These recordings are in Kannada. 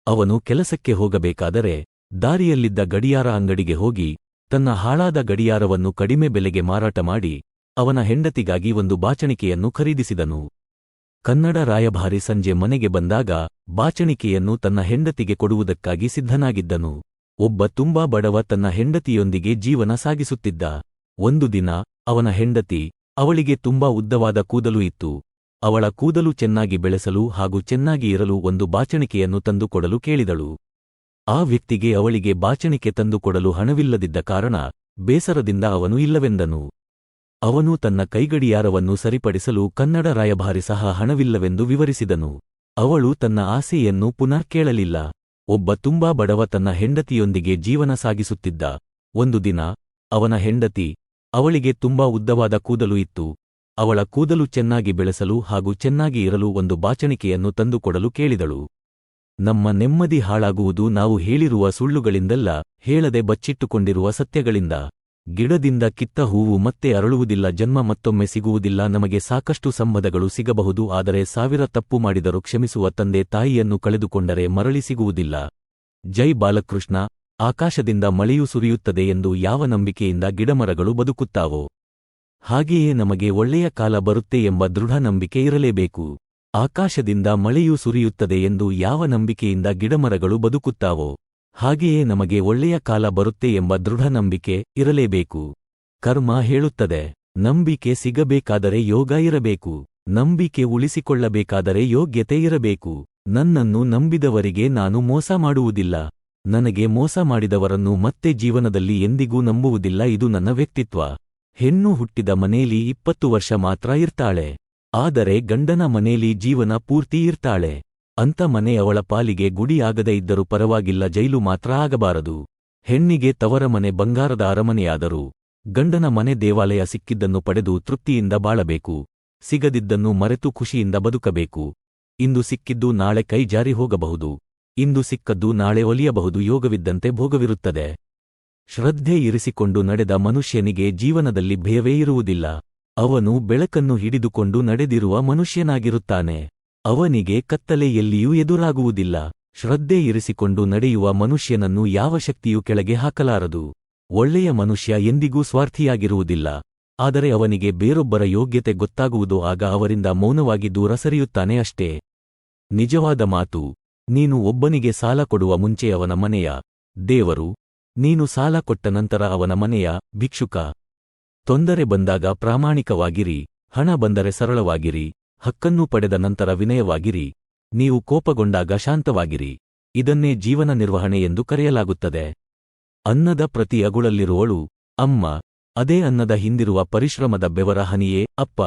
ಅವನು ಕೆಲಸಕ್ಕೆ ಹೋಗಬೇಕಾದರೆ ದಾರಿಯಲ್ಲಿದ್ದ ಗಡಿಯಾರ ಅಂಗಡಿಗೆ ಹೋಗಿ ತನ್ನ ಹಾಳಾದ ಗಡಿಯಾರವನ್ನು ಕಡಿಮೆ ಬೆಲೆಗೆ ಮಾರಾಟ ಮಾಡಿ ಅವನ ಹೆಂಡತಿಗಾಗಿ ಒಂದು ಬಾಚಣಿಕೆಯನ್ನು ಖರೀದಿಸಿದನು. ಕನ್ನಡ ರಾಯಭಾರಿ ಸಂಜೆ ಮನೆಗೆ ಬಂದಾಗ ಬಾಚಣಿಕೆಯನ್ನು ತನ್ನ ಹೆಂಡತಿಗೆ ಕೊಡುವುದಕ್ಕಾಗಿ ಸಿದ್ಧನಾಗಿದ್ದನು. ಒಬ್ಬ ತುಂಬಾ ಬಡವ ತನ್ನ ಹೆಂಡತಿಯೊಂದಿಗೆ ಜೀವನ ಸಾಗಿಸುತ್ತಿದ್ದ. ಒಂದು ದಿನ ಅವನ ಹೆಂಡತಿ, ಅವಳಿಗೆ ತುಂಬಾ ಉದ್ದವಾದ ಕೂದಲು ಇತ್ತು. ಅವಳ ಕೂದಲು ಚೆನ್ನಾಗಿ ಬೆಳೆಸಲು ಹಾಗೂ ಚೆನ್ನಾಗಿ ಇರಲು ಒಂದು ಬಾಚಣಿಕೆಯನ್ನು ತಂದುಕೊಡಲು ಕೇಳಿದಳು. ಆ ವ್ಯಕ್ತಿಗೆ ಅವಳಿಗೆ ಬಾಚಣಿಕೆ ತಂದುಕೊಡಲು ಹಣವಿಲ್ಲದಿದ್ದ ಕಾರಣ ಬೇಸರದಿಂದ ಅವನು ಇಲ್ಲವೆಂದನು. ಅವನು ತನ್ನ ಕೈಗಡಿಯಾರವನ್ನು ಸರಿಪಡಿಸಲು ಕನ್ನಡ ರಾಯಭಾರಿ ಸಹ ಹಣವಿಲ್ಲವೆಂದು ವಿವರಿಸಿದನು. ಅವಳು ತನ್ನ ಆಸೆಯನ್ನು ಪುನಃ ಕೇಳಲಿಲ್ಲ. ಒಬ್ಬ ತುಂಬಾ ಬಡವ ತನ್ನ ಹೆಂಡತಿಯೊಂದಿಗೆ ಜೀವನ ಸಾಗಿಸುತ್ತಿದ್ದ. ಒಂದು ದಿನ ಅವನ ಹೆಂಡತಿ, ಅವಳಿಗೆ ತುಂಬಾ ಉದ್ದವಾದ ಕೂದಲು ಇತ್ತು. ಅವಳ ಕೂದಲು ಚೆನ್ನಾಗಿ ಬೆಳೆಸಲು ಹಾಗೂ ಚೆನ್ನಾಗಿ ಇರಲು ಒಂದು ಬಾಚಣಿಕೆಯನ್ನು ತಂದುಕೊಡಲು ಕೇಳಿದಳು. ನಮ್ಮ ನೆಮ್ಮದಿ ಹಾಳಾಗುವುದು ನಾವು ಹೇಳಿರುವ ಸುಳ್ಳುಗಳಿಂದಲ್ಲ, ಹೇಳದೆ ಬಚ್ಚಿಟ್ಟುಕೊಂಡಿರುವ ಸತ್ಯಗಳಿಂದ. ಗಿಡದಿಂದ ಕಿತ್ತ ಹೂವು ಮತ್ತೆ ಅರಳುವುದಿಲ್ಲ. ಜನ್ಮ ಮತ್ತೊಮ್ಮೆ ಸಿಗುವುದಿಲ್ಲ. ನಮಗೆ ಸಾಕಷ್ಟು ಸಂಬಂಧಗಳು ಸಿಗಬಹುದು, ಆದರೆ 1000 ತಪ್ಪು ಮಾಡಿದರೂ ಕ್ಷಮಿಸುವ ತಂದೆ ತಾಯಿಯನ್ನು ಕಳೆದುಕೊಂಡರೆ ಮರಳಿ ಸಿಗುವುದಿಲ್ಲ. ಜೈ ಬಾಲಕೃಷ್ಣ. ಆಕಾಶದಿಂದ ಮಳೆಯೂ ಸುರಿಯುತ್ತದೆ ಎಂದು ಯಾವ ನಂಬಿಕೆಯಿಂದ ಗಿಡಮರಗಳು ಬದುಕುತ್ತಾವೋ ಹಾಗೆಯೇ ನಮಗೆ ಒಳ್ಳೆಯ ಕಾಲ ಬರುತ್ತೆ ಎಂಬ ದೃಢ ನಂಬಿಕೆ ಇರಲೇಬೇಕು. ಆಕಾಶದಿಂದ ಮಳೆಯೂ ಸುರಿಯುತ್ತದೆ ಎಂದು ಯಾವ ನಂಬಿಕೆಯಿಂದ ಗಿಡಮರಗಳು ಬದುಕುತ್ತಾವೋ ಹಾಗೆಯೇ ನಮಗೆ ಒಳ್ಳೆಯ ಕಾಲ ಬರುತ್ತೆ ಎಂಬ ದೃಢ ನಂಬಿಕೆ ಇರಲೇಬೇಕು. ಕರ್ಮ ಹೇಳುತ್ತದೆ, ನಂಬಿಕೆ ಸಿಗಬೇಕಾದರೆ ಯೋಗ ಇರಬೇಕು. ನಂಬಿಕೆ ಉಳಿಸಿಕೊಳ್ಳಬೇಕಾದರೆ ಯೋಗ್ಯತೆ ಇರಬೇಕು. ನನ್ನನ್ನು ನಂಬಿದವರಿಗೆ ನಾನು ಮೋಸ ಮಾಡುವುದಿಲ್ಲ. ನನಗೆ ಮೋಸ ಮಾಡಿದವರನ್ನು ಮತ್ತೆ ಜೀವನದಲ್ಲಿ ಎಂದಿಗೂ ನಂಬುವುದಿಲ್ಲ. ಇದು ನನ್ನ ವ್ಯಕ್ತಿತ್ವ. ಹೆಣ್ಣು ಹುಟ್ಟಿದ ಮನೇಲಿ 20 ವರ್ಷ ಮಾತ್ರ ಇರ್ತಾಳೆ, ಆದರೆ ಗಂಡನ ಮನೇಲಿ ಜೀವನ ಪೂರ್ತಿ ಇರ್ತಾಳೆ. ಅಂಥ ಮನೆ ಅವಳ ಪಾಲಿಗೆ ಗುಡಿ ಆಗದೇ ಇದ್ದರೂ ಪರವಾಗಿಲ್ಲ, ಜೈಲು ಮಾತ್ರ ಆಗಬಾರದು. ಹೆಣ್ಣಿಗೆ ತವರ ಮನೆ ಬಂಗಾರದ ಅರಮನೆಯಾದರೂ ಗಂಡನ ಮನೆ ದೇವಾಲಯ. ಸಿಕ್ಕಿದ್ದನ್ನು ಪಡೆದು ತೃಪ್ತಿಯಿಂದ ಬಾಳಬೇಕು, ಸಿಗದಿದ್ದನ್ನು ಮರೆತು ಖುಷಿಯಿಂದ ಬದುಕಬೇಕು. ಇಂದು ಸಿಕ್ಕಿದ್ದು ನಾಳೆ ಕೈ ಜಾರಿ ಹೋಗಬಹುದು, ಇಂದು ಸಿಕ್ಕದ್ದು ನಾಳೆ ಒಲಿಯಬಹುದು. ಯೋಗವಿದ್ದಂತೆ ಭೋಗವಿರುತ್ತದೆ. ಶ್ರದ್ಧೆ ಇರಿಸಿಕೊಂಡು ನಡೆದ ಮನುಷ್ಯನಿಗೆ ಜೀವನದಲ್ಲಿ ಭಯವೇ ಇರುವುದಿಲ್ಲ. ಅವನು ಬೆಳಕನ್ನು ಹಿಡಿದುಕೊಂಡು ನಡೆದಿರುವ ಮನುಷ್ಯನಾಗಿರುತ್ತಾನೆ. ಅವನಿಗೆ ಕತ್ತಲೆ ಎಲ್ಲಿಯೂ ಎದುರಾಗುವುದಿಲ್ಲ. ಶ್ರದ್ಧೆ ಇರಿಸಿಕೊಂಡು ನಡೆಯುವ ಮನುಷ್ಯನನ್ನು ಯಾವ ಶಕ್ತಿಯೂ ಕೆಳಗೆ ಹಾಕಲಾರದು. ಒಳ್ಳೆಯ ಮನುಷ್ಯ ಎಂದಿಗೂ ಸ್ವಾರ್ಥಿಯಾಗಿರುವುದಿಲ್ಲ, ಆದರೆ ಅವನಿಗೆ ಬೇರೊಬ್ಬರ ಯೋಗ್ಯತೆ ಗೊತ್ತಾಗುವುದು. ಆಗ ಅವರಿಂದ ಮೌನವಾಗಿ ದೂರ ಸರಿಯುತ್ತಾನೆ ಅಷ್ಟೇ. ನಿಜವಾದ ಮಾತು, ನೀನು ಒಬ್ಬನಿಗೆ ಸಾಲ ಕೊಡುವ ಮುಂಚೆ ಅವನ ಮನೆಯ ದೇವರು, ನೀನು ಸಾಲ ಕೊಟ್ಟ ನಂತರ ಅವನ ಮನೆಯ ಭಿಕ್ಷುಕ. ತೊಂದರೆ ಬಂದಾಗ ಪ್ರಾಮಾಣಿಕವಾಗಿರಿ, ಹಣ ಬಂದರೆ ಸರಳವಾಗಿರಿ, ಹಕ್ಕನ್ನು ಪಡೆದ ನಂತರ ವಿನಯವಾಗಿರಿ, ನೀವು ಕೋಪಗೊಂಡಾಗ ಶಾಂತವಾಗಿರಿ. ಇದನ್ನೇ ಜೀವನ ನಿರ್ವಹಣೆ ಎಂದು ಕರೆಯಲಾಗುತ್ತದೆ. ಅನ್ನದ ಪ್ರತಿ ಅಗುಳಲ್ಲಿರುವಳು ಅಮ್ಮ, ಅದೇ ಅನ್ನದ ಹಿಂದಿರುವ ಪರಿಶ್ರಮದ ಬೆವರ ಹನಿಯೇ ಅಪ್ಪ.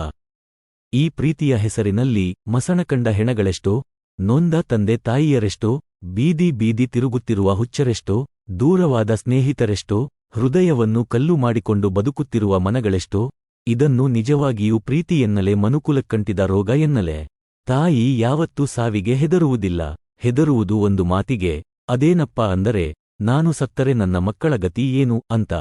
ಈ ಪ್ರೀತಿಯ ಹೆಸರಿನಲ್ಲಿ ಮಸಣಕಂಡ ಹೆಣಗಳೆಷ್ಟೋ, ನೊಂದ ತಂದೆ ತಾಯಿಯರೆಷ್ಟೋ, ಬೀದಿ ಬೀದಿ ತಿರುಗುತ್ತಿರುವ ಹುಚ್ಚರೆಷ್ಟೋ, ದೂರವಾದ ಸ್ನೇಹಿತರೆಷ್ಟೋ, ಹೃದಯವನ್ನು ಕಲ್ಲು ಮಾಡಿಕೊಂಡು ಬದುಕುತ್ತಿರುವ ಮನಗಳೆಷ್ಟೋ. ಇದನ್ನು ನಿಜವಾಗಿಯೂ ಪ್ರೀತಿ ಎನ್ನಲೆ, ಮನುಕುಲಕ್ಕಂಟಿದ ರೋಗ ಎನ್ನಲೆ. ತಾಯಿ ಯಾವತ್ತೂ ಸಾವಿಗೆ ಹೆದರುವುದಿಲ್ಲ. ಹೆದರುವುದು ಒಂದು ಮಾತಿಗೆ, ಅದೇನಪ್ಪ ಅಂದರೆ, ನಾನು ಸತ್ತರೆ ನನ್ನ ಮಕ್ಕಳ ಗತಿ ಏನು ಅಂತ.